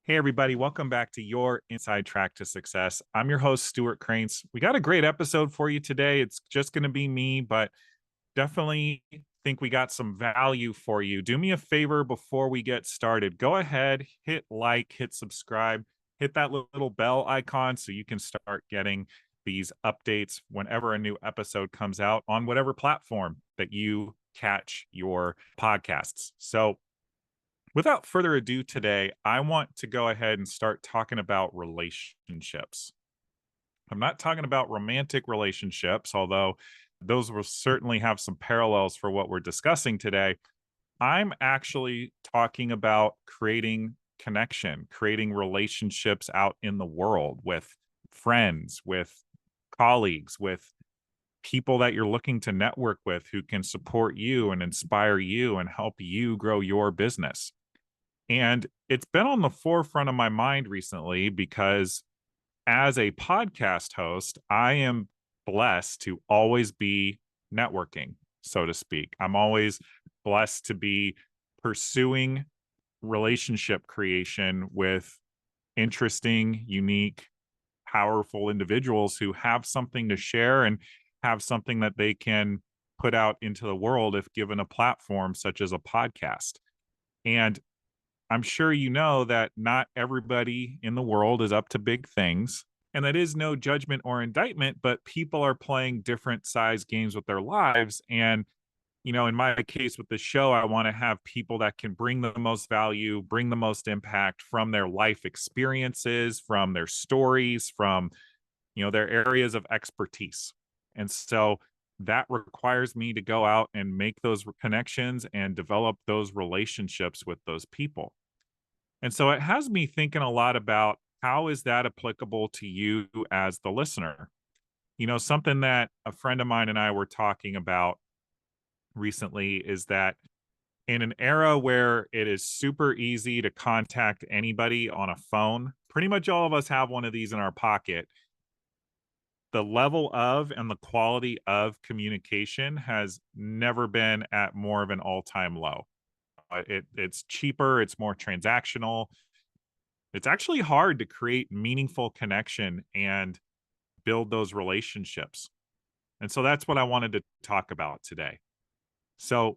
Hey, everybody, welcome back to your Inside Track to Success. I'm your host, Stewart Kraintz. We got a great episode for you today. It's just going to be me, but definitely think we got some value for you. Do me a favor before we get started. Go ahead, hit like, hit subscribe, hit that little bell icon so you can start getting these updates whenever a new episode comes out on whatever platform that you catch your podcasts. So, without further ado, today, I want to go ahead and start talking about relationships. I'm not talking about romantic relationships, although those will certainly have some parallels for what we're discussing today. I'm actually talking about creating connection, creating relationships out in the world with friends, with colleagues, with people that you're looking to network with who can support you and inspire you and help you grow your business. And it's been on the forefront of my mind recently because as a podcast host, I am blessed to always be networking, so to speak. I'm always blessed to be pursuing relationship creation with interesting, unique, powerful individuals who have something to share and have something that they can put out into the world if given a platform such as a podcast. And I'm sure you know that not everybody in the world is up to big things. And that is no judgment or indictment, but people are playing different size games with their lives. And, in my case with the show, I want to have people that can bring the most value, bring the most impact from their life experiences, from their stories, from, their areas of expertise. And so that requires me to go out and make those connections and develop those relationships with those people. And so it has me thinking a lot about how is that applicable to you as the listener? Something that a friend of mine and I were talking about recently is that in an era where it is super easy to contact anybody on a phone, pretty much all of us have one of these in our pocket. The level of and the quality of communication has never been at more of an all-time low. It's cheaper, it's more transactional. It's actually hard to create meaningful connection and build those relationships. And so that's what I wanted to talk about today. So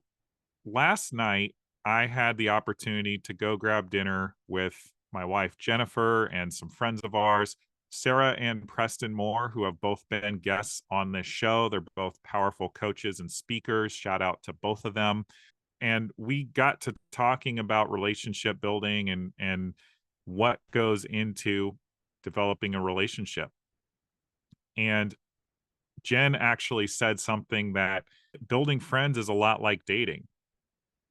last night, I had the opportunity to go grab dinner with my wife, Jennifer, and some friends of ours, Sarah and Preston Moore, who have both been guests on this show. They're both powerful coaches and speakers. Shout out to both of them. And we got to talking about relationship building and what goes into developing a relationship. And Jen actually said something that building friends is a lot like dating.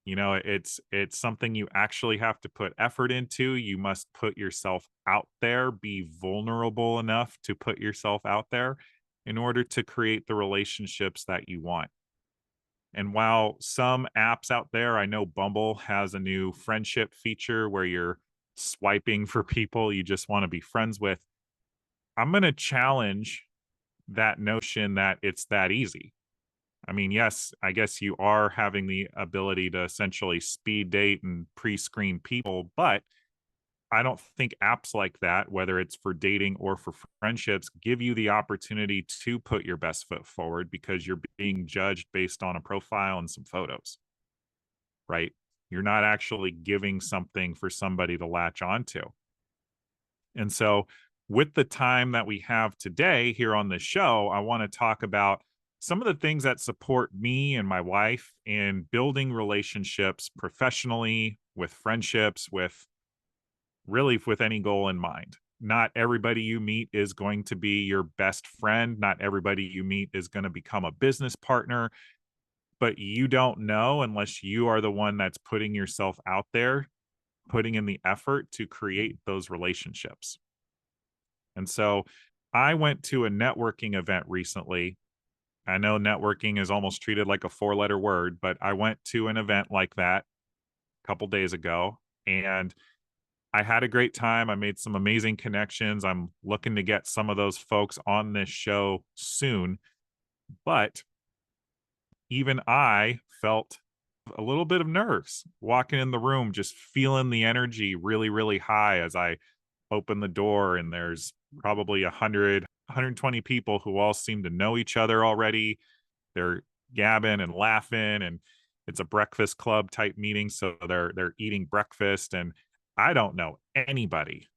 It's something you actually have to put effort into. You must put yourself out there, be vulnerable enough to put yourself out there in order to create the relationships that you want. And while some apps out there, I know Bumble has a new friendship feature where you're swiping for people you just want to be friends with. I'm going to challenge that notion that it's that easy. I mean, yes, I guess you are having the ability to essentially speed date and pre screen people, but I don't think apps like that, whether it's for dating or for friendships, give you the opportunity to put your best foot forward because you're being judged based on a profile and some photos, right? You're not actually giving something for somebody to latch onto. And so, with the time that we have today here on the show, I want to talk about some of the things that support me and my wife in building relationships professionally, with friendships, with any goal in mind. Not everybody you meet is going to be your best friend. Not everybody you meet is going to become a business partner, but you don't know unless you are the one that's putting yourself out there, putting in the effort to create those relationships. And so I went to a networking event recently. I know networking is almost treated like a four-letter word, but I went to an event like that a couple days ago and I had a great time. I made some amazing connections. I'm looking to get some of those folks on this show soon, but even I felt a little bit of nerves walking in the room, just feeling the energy really, really high as I open the door, and there's probably 120 people who all seem to know each other already. They're gabbing and laughing, and it's a breakfast club type meeting, so they're eating breakfast, and I don't know anybody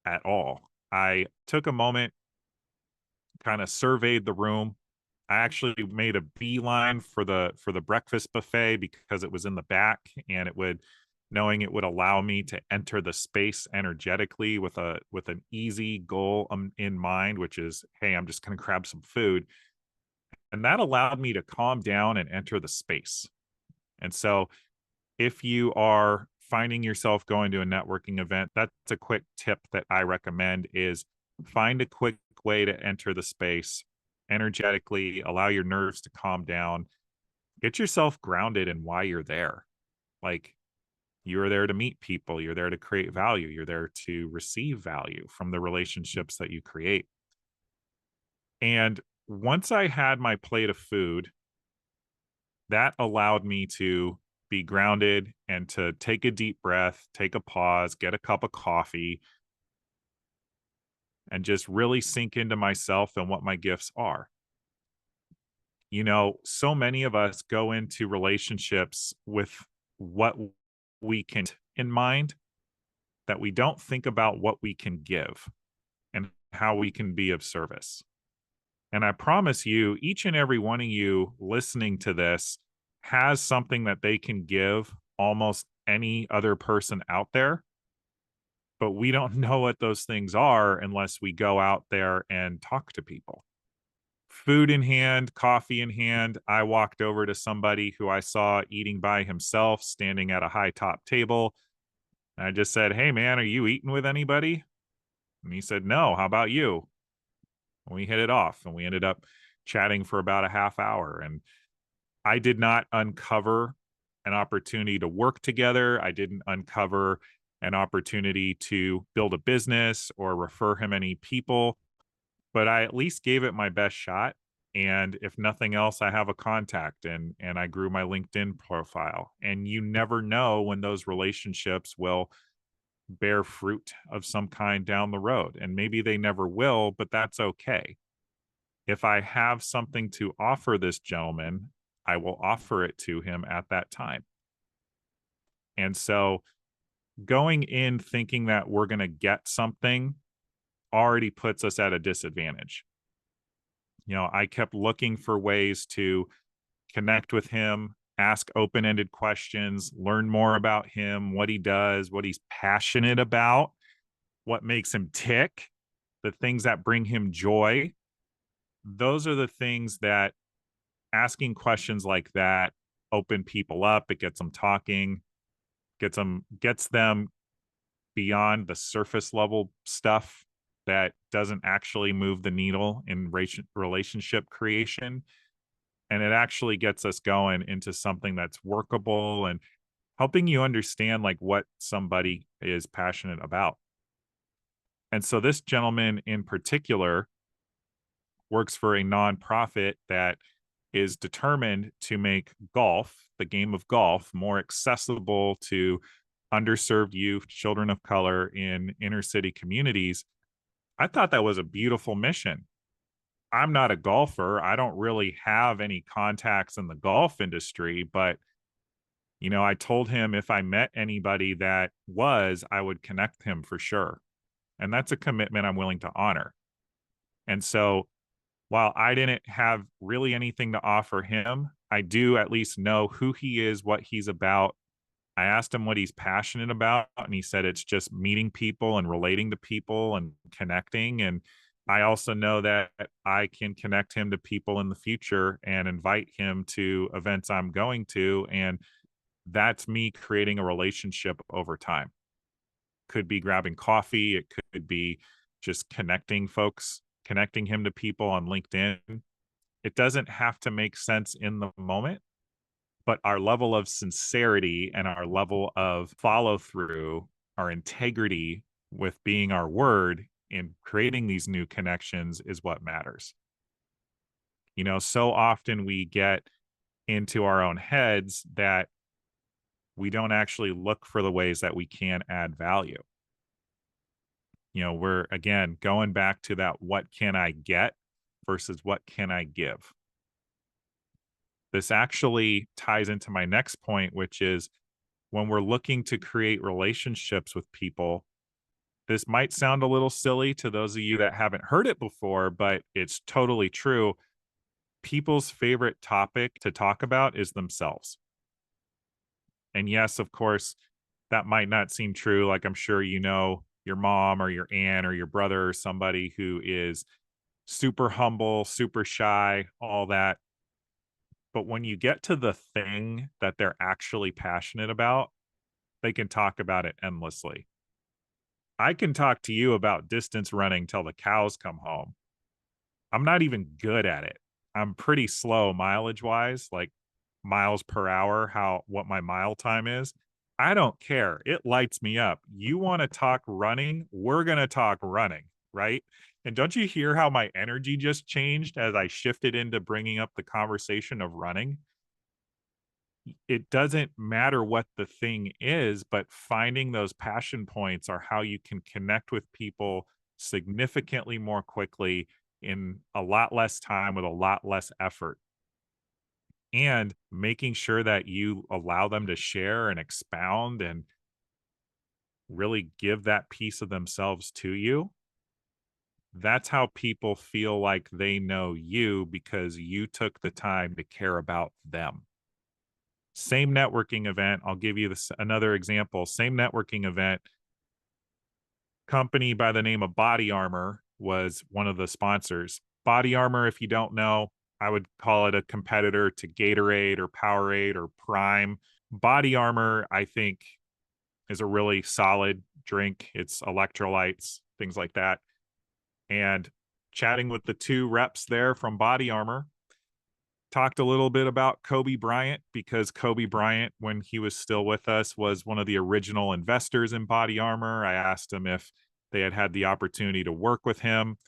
at all. I took a moment, kind of surveyed the room. I actually made a beeline for the breakfast buffet because it was in the back, and it would, knowing it would allow me to enter the space energetically with an easy goal in mind, which is, hey, I'm just going to grab some food. And that allowed me to calm down and enter the space. And so if you are finding yourself going to a networking event, that's a quick tip that I recommend is find a quick way to enter the space energetically, allow your nerves to calm down, get yourself grounded in why you're there. Like, you're there to meet people, you're there to create value, you're there to receive value from the relationships that you create. And once I had my plate of food, that allowed me to be grounded and to take a deep breath, take a pause, get a cup of coffee, and just really sink into myself and what my gifts are. You know, so many of us go into relationships with what we can in mind, that we don't think about what we can give and how we can be of service. And I promise you, each and every one of you listening to this has something that they can give almost any other person out there, but we don't know what those things are unless we go out there and talk to people. Food in hand, coffee in hand, I walked over to somebody who I saw eating by himself, standing at a high top table. And I just said, "Hey, man, are you eating with anybody?" And he said, "No, how about you?" And we hit it off, and we ended up chatting for about a half hour. And I did not uncover an opportunity to work together. I didn't uncover an opportunity to build a business or refer him any people, but I at least gave it my best shot. And if nothing else, I have a contact, and I grew my LinkedIn profile. And you never know when those relationships will bear fruit of some kind down the road. And maybe they never will, but that's okay. If I have something to offer this gentleman, I will offer it to him at that time. And so going in thinking that we're going to get something already puts us at a disadvantage. You know, I kept looking for ways to connect with him, ask open-ended questions, learn more about him, what he does, what he's passionate about, what makes him tick, the things that bring him joy. Those are the things that asking questions like that open people up. It gets them talking, gets them beyond the surface level stuff that doesn't actually move the needle in relationship creation. And it actually gets us going into something that's workable and helping you understand like what somebody is passionate about. And so this gentleman in particular works for a nonprofit that is determined to make golf, the game of golf, more accessible to underserved youth, children of color in inner city communities. I thought that was a beautiful mission. I'm not a golfer. I don't really have any contacts in the golf industry, but you know, I told him if I met anybody that was, I would connect him for sure. And that's a commitment I'm willing to honor. And so while I didn't have really anything to offer him, I do at least know who he is, what he's about. I asked him what he's passionate about, and he said it's just meeting people and relating to people and connecting. And I also know that I can connect him to people in the future and invite him to events I'm going to. And that's me creating a relationship over time. Could be grabbing coffee, it could be just connecting folks, connecting him to people on LinkedIn. It doesn't have to make sense in the moment, but our level of sincerity and our level of follow through, our integrity with being our word in creating these new connections is what matters. You know, so often we get into our own heads that we don't actually look for the ways that we can add value. We're again going back to that what can I get versus what can I give. This actually ties into my next point, which is when we're looking to create relationships with people, this might sound a little silly to those of you that haven't heard it before, but it's totally true. People's favorite topic to talk about is themselves. And yes, of course, that might not seem true. Like I'm sure your mom or your aunt or your brother or somebody who is super humble, super shy, all that. But when you get to the thing that they're actually passionate about, they can talk about it endlessly. I can talk to you about distance running till the cows come home. I'm not even good at it. I'm pretty slow mileage wise, like miles per hour, what my mile time is. I don't care. It lights me up. You want to talk running? We're going to talk running, right? And don't you hear how my energy just changed as I shifted into bringing up the conversation of running? It doesn't matter what the thing is, but finding those passion points are how you can connect with people significantly more quickly in a lot less time with a lot less effort. And making sure that you allow them to share and expound and really give that piece of themselves to you. That's how people feel like they know you because you took the time to care about them. Same networking event. I'll give you another example. Same networking event. Company by the name of Body Armor was one of the sponsors. Body Armor, if you don't know, I would call it a competitor to Gatorade or Powerade or Prime. Body Armor, I think, is a really solid drink. It's electrolytes, things like that. And chatting with the two reps there from Body Armor, talked a little bit about Kobe Bryant because Kobe Bryant, when he was still with us, was one of the original investors in Body Armor. I asked him if they had had the opportunity to work with him.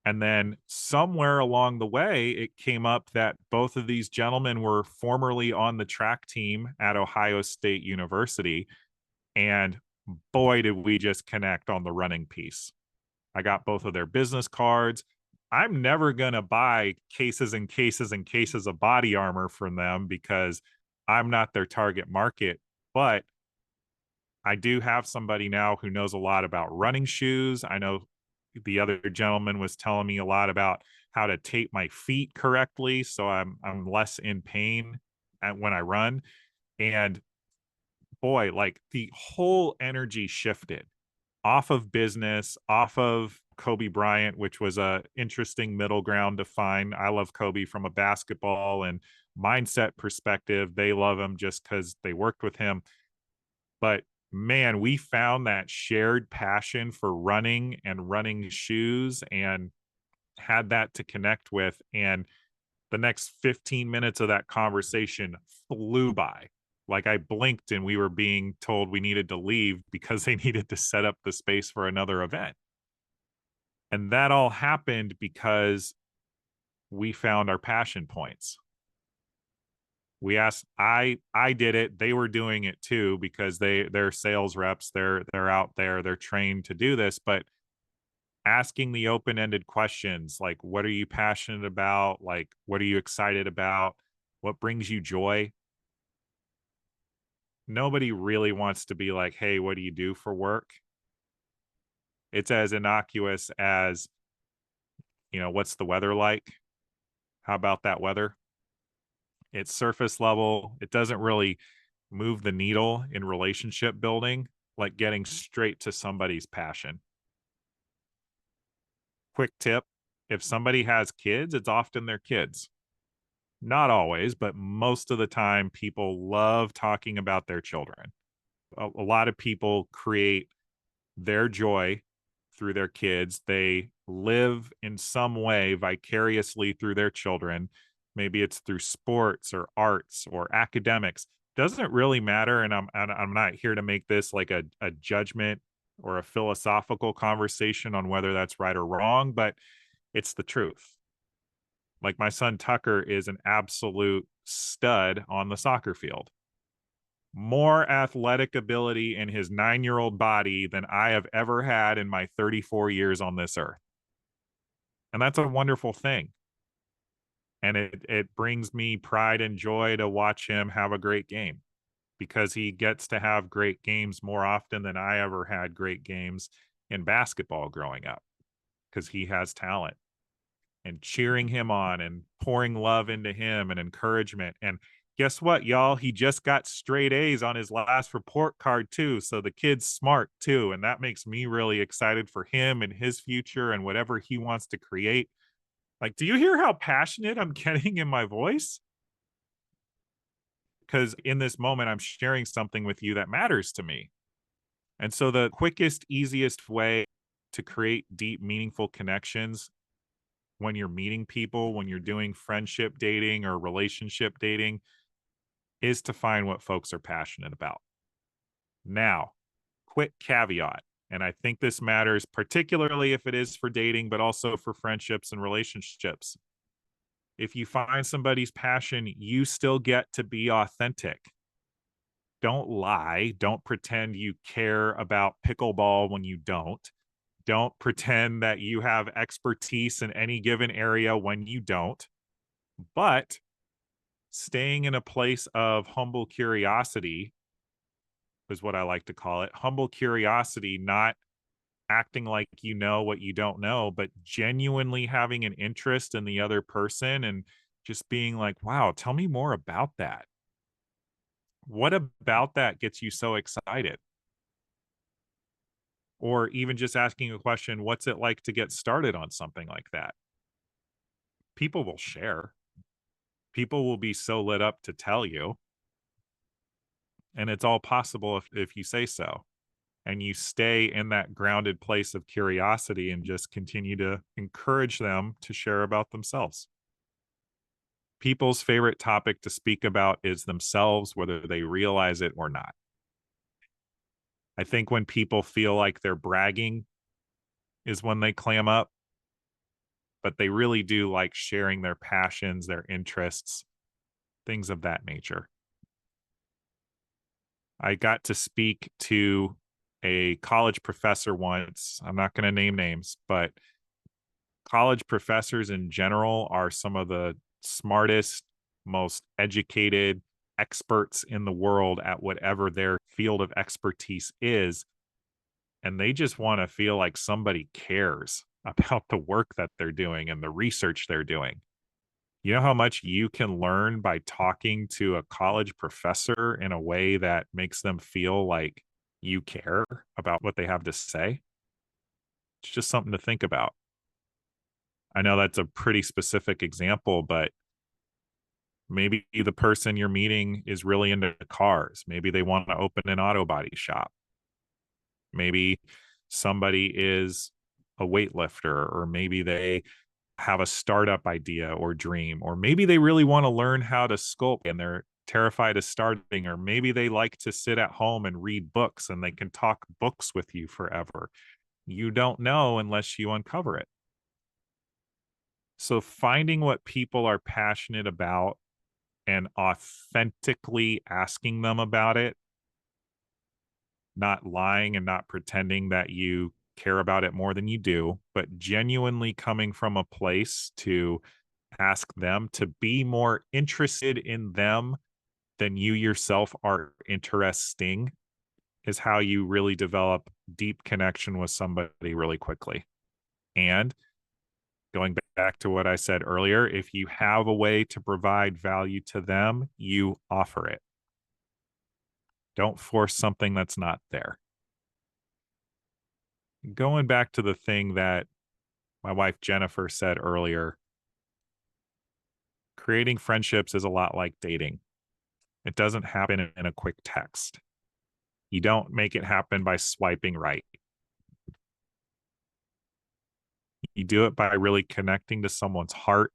And then somewhere along the way, it came up that both of these gentlemen were formerly on the track team at Ohio State University. And boy, did we just connect on the running piece. I got both of their business cards. I'm never going to buy cases and cases and cases of Body Armor from them because I'm not their target market. But I do have somebody now who knows a lot about running shoes. I know the other gentleman was telling me a lot about how to tape my feet correctly so I'm less in pain when I run. And boy, like the whole energy shifted off of business, off of Kobe Bryant, which was a interesting middle ground to find. I love Kobe from a basketball and mindset perspective. They love him just because they worked with him. But man, we found that shared passion for running and running shoes and had that to connect with. And the next 15 minutes of that conversation flew by. Like I blinked and we were being told we needed to leave because they needed to set up the space for another event. And that all happened because we found our passion points. We asked I did it, they were doing it too because they're sales reps, they're out there, they're trained to do this, but asking the open-ended questions like what are you passionate about? Like what are you excited about? What brings you joy? Nobody really wants to be like, "Hey, what do you do for work?" It's as innocuous as, what's the weather like? How about that weather? It's surface level. It doesn't really move the needle in relationship building, like getting straight to somebody's passion. Quick tip, if somebody has kids, it's often their kids. Not always, but most of the time, people love talking about their children. A lot of people create their joy through their kids. They live in some way vicariously through their children. Maybe it's through sports or arts or academics. Doesn't really matter. And I'm not here to make this like a judgment or a philosophical conversation on whether that's right or wrong, but it's the truth. Like my son Tucker is an absolute stud on the soccer field. more athletic ability in his 9-year-old body than I have ever had in my 34 years on this earth. And that's a wonderful thing. And it brings me pride and joy to watch him have a great game, because he gets to have great games more often than I ever had great games in basketball growing up, because he has talent. And cheering him on and pouring love into him and encouragement. And guess what, y'all? He just got straight A's on his last report card, too. So the kid's smart, too. And that makes me really excited for him and his future and whatever he wants to create. Like, do you hear how passionate I'm getting in my voice? Because in this moment, I'm sharing something with you that matters to me. And so the quickest, easiest way to create deep, meaningful connections when you're meeting people, when you're doing friendship dating or relationship dating, is to find what folks are passionate about. Now, quick caveat, and I think this matters particularly if it is for dating, but also for friendships and relationships. If you find somebody's passion, you still get to be authentic. Don't lie. Don't pretend you care about pickleball when you don't. Don't pretend that you have expertise in any given area when you don't. But staying in a place of humble curiosity is what I like to call it. Humble curiosity, not acting like you know what you don't know, but genuinely having an interest in the other person and just being like, wow, tell me more about that. What about that gets you so excited? Or even just asking a question, what's it like to get started on something like that? People will share. People will be so lit up to tell you. And it's all possible if you say so. And you stay in that grounded place of curiosity and just continue to encourage them to share about themselves. People's favorite topic to speak about is themselves, whether they realize it or not. I think when people feel like they're bragging is when they clam up, but they really do like sharing their passions, their interests, things of that nature. I got to speak to a college professor once. I'm not going to name names, but college professors in general are some of the smartest, most educated experts in the world at whatever their field of expertise is. And they just want to feel like somebody cares about the work that they're doing and the research they're doing. You know how much you can learn by talking to a college professor in a way that makes them feel like you care about what they have to say? It's just something to think about. I know that's a pretty specific example, but maybe the person you're meeting is really into cars. Maybe they want to open an auto body shop. Maybe somebody is a weightlifter, or maybe they have a startup idea or dream, or maybe they really want to learn how to sculpt and they're terrified of starting, or maybe they like to sit at home and read books and they can talk books with you forever. You don't know unless you uncover it. So finding what people are passionate about and authentically asking them about it, not lying and not pretending that you care about it more than you do, but genuinely coming from a place to ask them to be more interested in them than you yourself are interesting, is how you really develop deep connection with somebody really quickly. And going back to what I said earlier, if you have a way to provide value to them, you offer it. Don't force something that's not there. Going back to the thing that my wife Jennifer said earlier, creating friendships is a lot like dating. It doesn't happen in a quick text. You don't make it happen by swiping right. You do it by really connecting to someone's heart,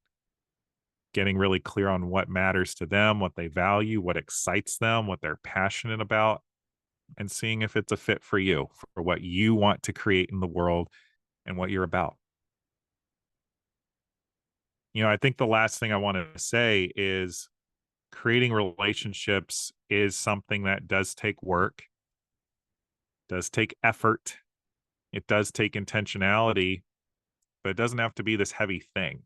getting really clear on what matters to them, what they value, what excites them, what they're passionate about, and seeing if it's a fit for you, for what you want to create in the world and what you're about. You know, I think the last thing I want to say is creating relationships is something that does take work, does take effort, it does take intentionality, but it doesn't have to be this heavy thing.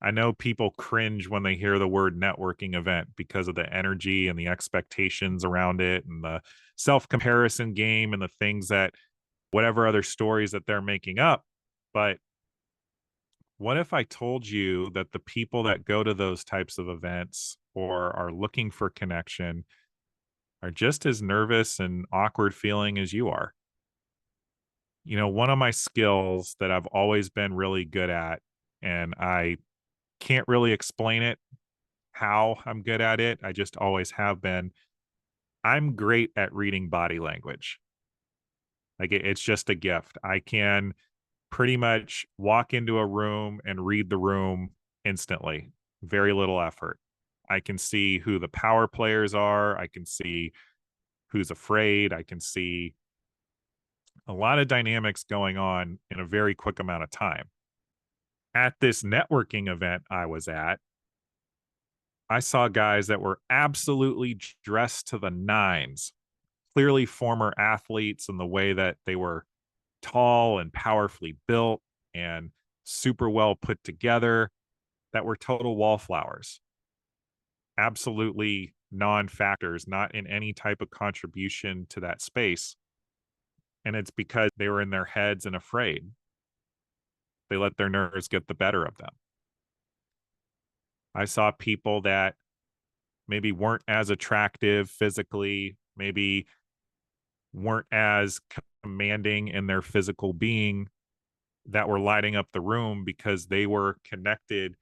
I know people cringe when they hear the word networking event because of the energy and the expectations around it and the self comparison game and the things that whatever other stories that they're making up. But what if I told you that the people that go to those types of events or are looking for connection are just as nervous and awkward feeling as you are? You know, one of my skills that I've always been really good at, and I can't really explain it how I'm good at it. I just always have been. I'm great at reading body language. Like it's just a gift. I can pretty much walk into a room and read the room instantly. Very little effort. I can see who the power players are. I can see who's afraid. I can see a lot of dynamics going on in a very quick amount of time. At this networking event I was at, I saw guys that were absolutely dressed to the nines, clearly former athletes in the way that they were tall and powerfully built and super well put together, that were total wallflowers. Absolutely non-factors, not in any type of contribution to that space. And it's because they were in their heads and afraid. They let their nerves get the better of them. I saw people that maybe weren't as attractive physically, maybe weren't as commanding in their physical being, that were lighting up the room because they were connected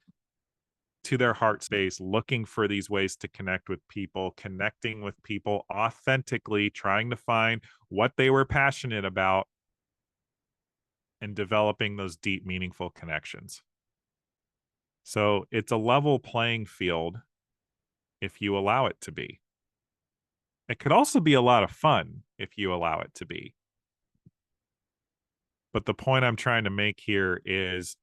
to their heart space, looking for these ways to connect with people, connecting with people authentically, trying to find what they were passionate about and developing those deep, meaningful connections. So it's a level playing field if you allow it to be. It could also be a lot of fun if you allow it to be. But the point I'm trying to make here is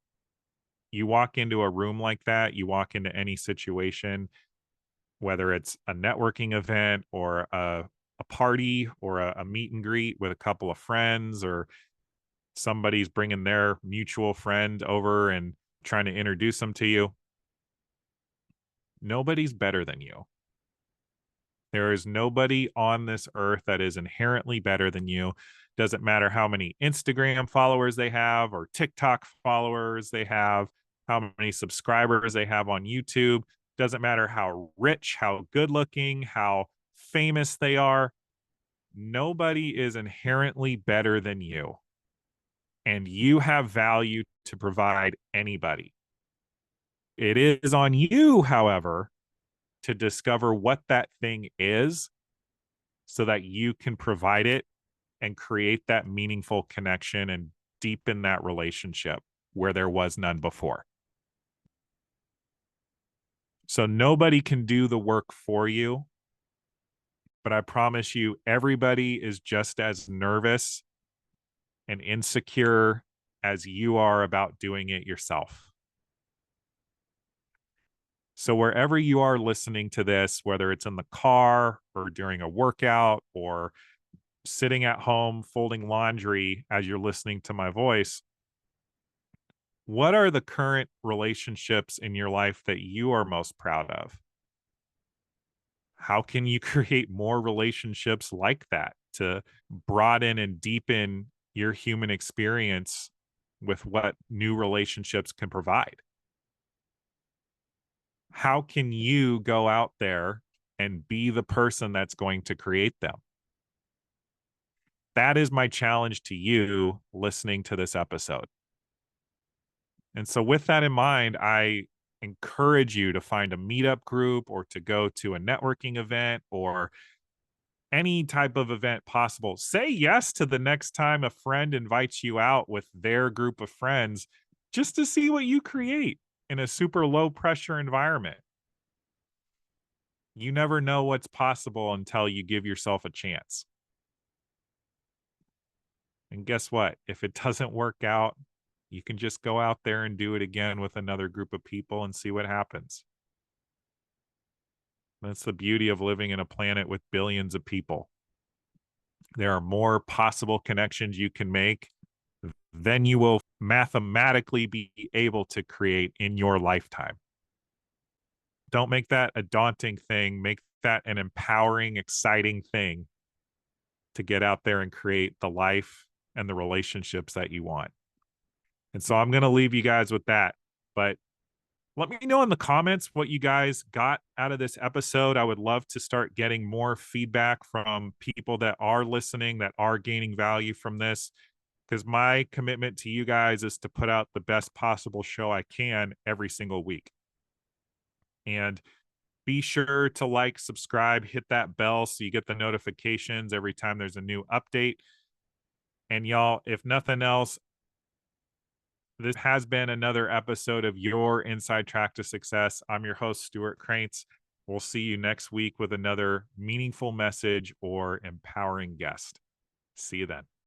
you walk into a room like that, you walk into any situation, whether it's a networking event or a party or a meet and greet with a couple of friends, or somebody's bringing their mutual friend over and trying to introduce them to you. Nobody's better than you. There is nobody on this earth that is inherently better than you. Doesn't matter how many Instagram followers they have or TikTok followers they have, how many subscribers they have on YouTube. Doesn't matter how rich, how good looking, how famous they are. Nobody is inherently better than you. And you have value to provide anybody. It is on you, however, to discover what that thing is so that you can provide it and create that meaningful connection and deepen that relationship where there was none before. So nobody can do the work for you, but I promise you, everybody is just as nervous and insecure as you are about doing it yourself. So wherever you are listening to this, whether it's in the car or during a workout or sitting at home folding laundry as you're listening to my voice, what are the current relationships in your life that you are most proud of? How can you create more relationships like that to broaden and deepen your human experience with what new relationships can provide? How can you go out there and be the person that's going to create them? That is my challenge to you listening to this episode. And so, with that in mind, I encourage you to find a meetup group or to go to a networking event or any type of event possible. Say yes to the next time a friend invites you out with their group of friends just to see what you create in a super low pressure environment. You never know what's possible until you give yourself a chance. And guess what? If it doesn't work out, you can just go out there and do it again with another group of people and see what happens. That's the beauty of living in a planet with billions of people. There are more possible connections you can make than you will mathematically be able to create in your lifetime. Don't make that a daunting thing. Make that an empowering, exciting thing to get out there and create the life and the relationships that you want. And so I'm going to leave you guys with that. But let me know in the comments what you guys got out of this episode. I would love to start getting more feedback from people that are listening, that are gaining value from this, because my commitment to you guys is to put out the best possible show I can every single week. And be sure to like, subscribe, hit that bell so you get the notifications every time there's a new update. And y'all, if nothing else, this has been another episode of Your Inside Track to Success. I'm your host, Stewart Kraintz. We'll see you next week with another meaningful message or empowering guest. See you then.